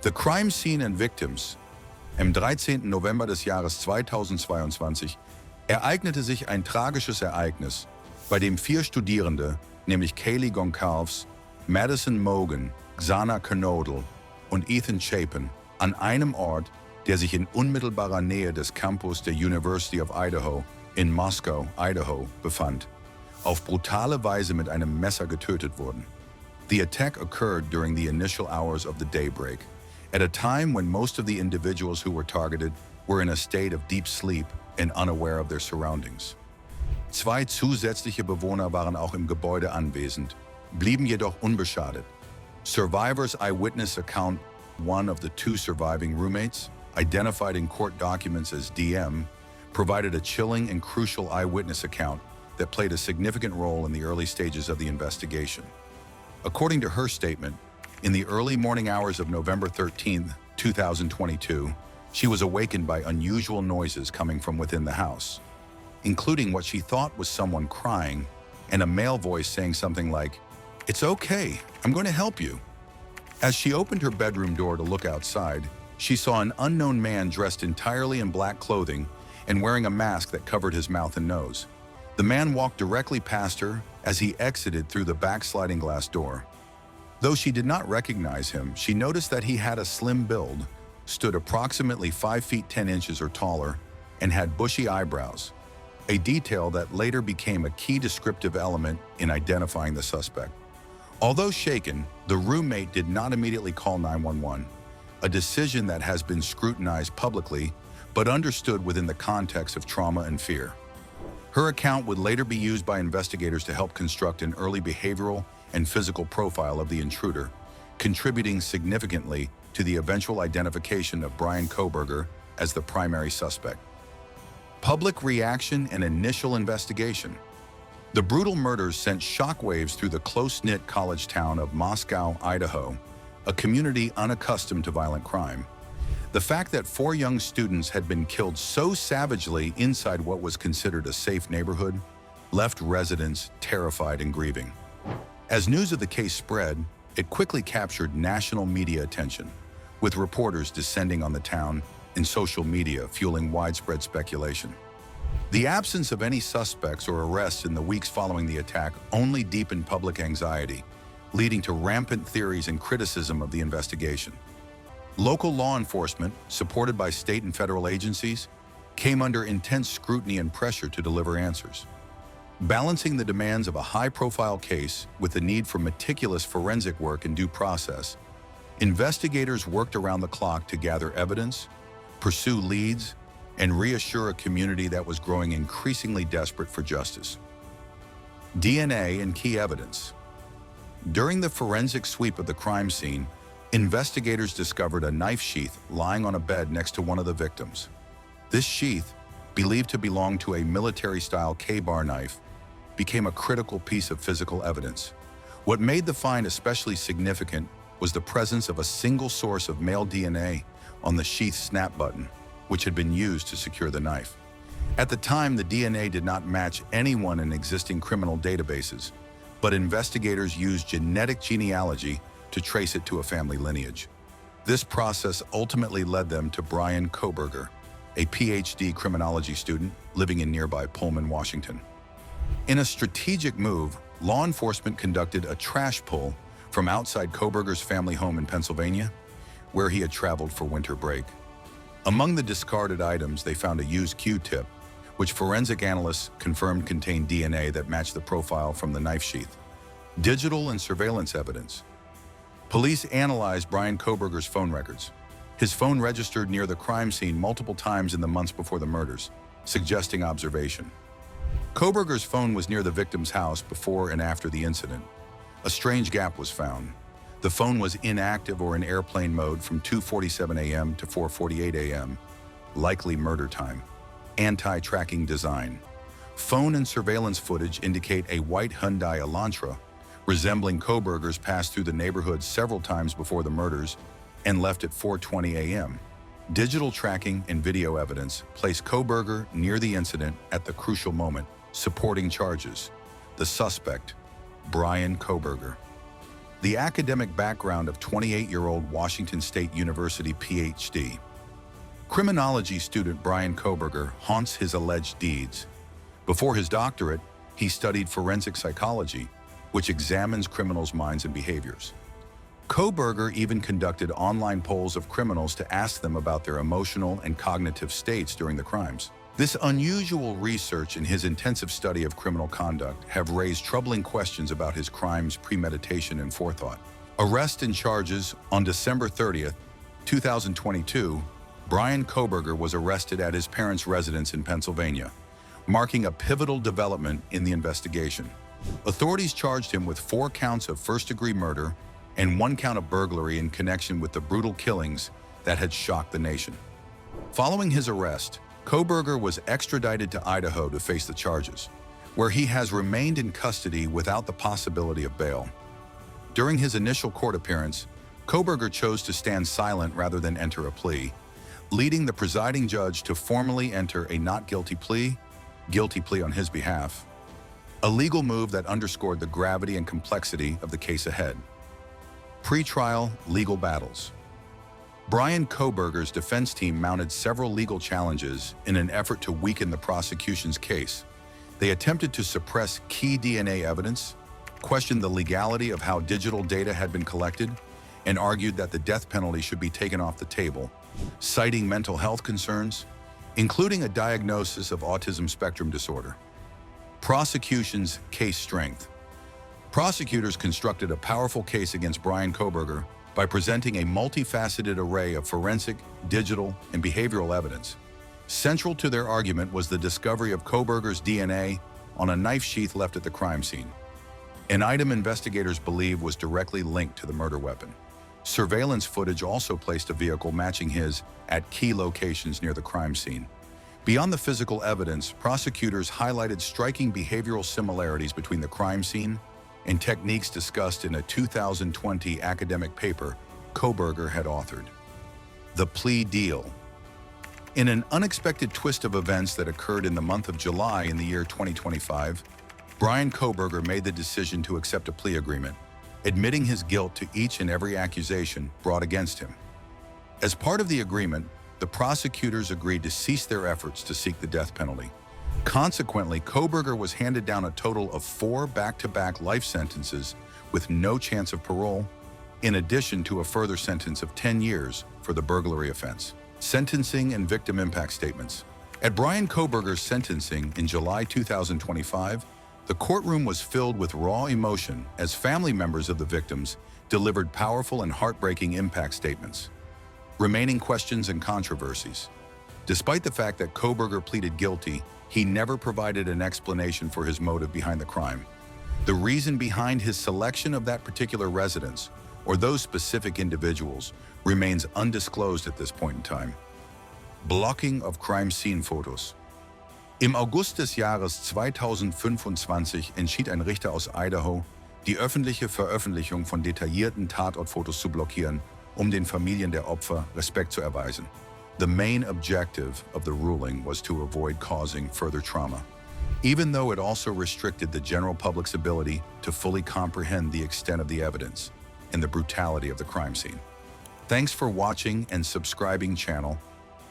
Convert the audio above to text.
The Crime Scene and Victims. Am 13. November des Jahres 2022 ereignete sich ein tragisches Ereignis, bei dem 4 Studierende, nämlich Kaylee Goncalves, Madison Mogan, Xana Kernodle und Ethan Chapin, an einem Ort, der sich in unmittelbarer Nähe des Campus der University of Idaho in Moscow, Idaho, befand, auf brutale Weise mit einem Messer getötet wurden. The attack occurred during the initial hours of the daybreak, at a time when most of the individuals who were targeted were in a state of deep sleep and unaware of their surroundings. 2 zusätzliche Bewohner waren auch im Gebäude anwesend, blieben jedoch unbeschadet. Survivor's eyewitness account, one of the 2 surviving roommates, identified in court documents as DM, provided a chilling and crucial eyewitness account that played a significant role in the early stages of the investigation. According to her statement, in the early morning hours of November 13, 2022, she was awakened by unusual noises coming from within the house, including what she thought was someone crying and a male voice saying something like, "It's okay, I'm going to help you." As she opened her bedroom door to look outside, she saw an unknown man dressed entirely in black clothing and wearing a mask that covered his mouth and nose. The man walked directly past her as he exited through the back sliding glass door. Though she did not recognize him, she noticed that he had a slim build, stood approximately 5 feet 10 inches or taller, and had bushy eyebrows, a detail that later became a key descriptive element in identifying the suspect. Although shaken, the roommate did not immediately call 911, a decision that has been scrutinized publicly but understood within the context of trauma and fear. Her account would later be used by investigators to help construct an early behavioral and physical profile of the intruder, contributing significantly to the eventual identification of Brian Kohberger as the primary suspect. Public reaction and initial investigation. The brutal murders sent shockwaves through the close-knit college town of Moscow, Idaho, a community unaccustomed to violent crime. The fact that 4 young students had been killed so savagely inside what was considered a safe neighborhood left residents terrified and grieving. As news of the case spread, it quickly captured national media attention, with reporters descending on the town and social media fueling widespread speculation. The absence of any suspects or arrests in the weeks following the attack only deepened public anxiety, leading to rampant theories and criticism of the investigation. Local law enforcement, supported by state and federal agencies, came under intense scrutiny and pressure to deliver answers. Balancing the demands of a high-profile case with the need for meticulous forensic work and due process, investigators worked around the clock to gather evidence, pursue leads, and reassure a community that was growing increasingly desperate for justice. DNA and key evidence. During the forensic sweep of the crime scene, investigators discovered a knife sheath lying on a bed next to one of the victims. This sheath, believed to belong to a military-style K-bar knife, became a critical piece of physical evidence. What made the find especially significant was the presence of a single source of male DNA on the sheath's snap button, which had been used to secure the knife. At the time, the DNA did not match anyone in existing criminal databases, but investigators used genetic genealogy to trace it to a family lineage. This process ultimately led them to Brian Kohberger, a PhD criminology student living in nearby Pullman, Washington. In a strategic move, law enforcement conducted a trash pull from outside Kohberger's family home in Pennsylvania, where he had traveled for winter break. Among the discarded items, they found a used Q-tip, which forensic analysts confirmed contained DNA that matched the profile from the knife sheath. Digital and surveillance evidence. Police analyzed Brian Kohberger's phone records. His phone registered near the crime scene multiple times in the months before the murders, suggesting observation. Kohberger's phone was near the victim's house before and after the incident. A strange gap was found. The phone was inactive or in airplane mode from 2:47 a.m. to 4:48 a.m., likely murder time. Anti-tracking design. Phone and surveillance footage indicate a white Hyundai Elantra, resembling Kohberger's, passed through the neighborhood several times before the murders and left at 4:20 a.m. Digital tracking and video evidence placed Kohberger near the incident at the crucial moment, supporting charges. The suspect, Brian Kohberger. The academic background of 28-year-old Washington State University PhD. Criminology student Bryan Kohberger haunts his alleged deeds. Before his doctorate, he studied forensic psychology, which examines criminals' minds and behaviors. Kohberger even conducted online polls of criminals to ask them about their emotional and cognitive states during the crimes. This unusual research and his intensive study of criminal conduct have raised troubling questions about his crimes' premeditation and forethought. Arrest and charges. On December 30th, 2022, Bryan Kohberger was arrested at his parents' residence in Pennsylvania, marking a pivotal development in the investigation. Authorities charged him with 4 counts of first-degree murder and 1 count of burglary in connection with the brutal killings that had shocked the nation. Following his arrest, Kohberger was extradited to Idaho to face the charges, where he has remained in custody without the possibility of bail. During his initial court appearance, Kohberger chose to stand silent rather than enter a plea, leading the presiding judge to formally enter a not guilty plea on his behalf, a legal move that underscored the gravity and complexity of the case ahead. Pre-trial legal battles. Bryan Kohberger's defense team mounted several legal challenges in an effort to weaken the prosecution's case. They attempted to suppress key DNA evidence, questioned the legality of how digital data had been collected, and argued that the death penalty should be taken off the table, citing mental health concerns, including a diagnosis of autism spectrum disorder. Prosecution's case strength. Prosecutors constructed a powerful case against Bryan Kohberger by presenting a multifaceted array of forensic, digital, and behavioral evidence. Central to their argument was the discovery of Kohberger's DNA on a knife sheath left at the crime scene, an item investigators believe was directly linked to the murder weapon. Surveillance footage also placed a vehicle matching his at key locations near the crime scene. Beyond the physical evidence, prosecutors highlighted striking behavioral similarities between the crime scene and techniques discussed in a 2020 academic paper Kohberger had authored. The plea deal. In an unexpected twist of events that occurred in the month of July in the year 2025, Bryan Kohberger made the decision to accept a plea agreement, admitting his guilt to each and every accusation brought against him. As part of the agreement, the prosecutors agreed to cease their efforts to seek the death penalty. Consequently, Kohberger was handed down a total of 4 back-to-back life sentences with no chance of parole, in addition to a further sentence of 10 years for the burglary offense. Sentencing and victim impact statements. At Bryan Kohberger's sentencing in July 2025, the courtroom was filled with raw emotion as family members of the victims delivered powerful and heartbreaking impact statements. Remaining questions and controversies. Despite the fact that Kohberger pleaded guilty, he never provided an explanation for his motive behind the crime. The reason behind his selection of that particular residence, or those specific individuals, remains undisclosed at this point in time. Blocking of crime scene Fotos. Im August des Jahres 2025 entschied ein Richter aus Idaho, die öffentliche Veröffentlichung von detaillierten Tatortfotos zu blockieren, den Familien der Opfer Respekt zu erweisen. The main objective of the ruling was to avoid causing further trauma, even though it also restricted the general public's ability to fully comprehend the extent of the evidence and the brutality of the crime scene. Thanks for watching and subscribing channel.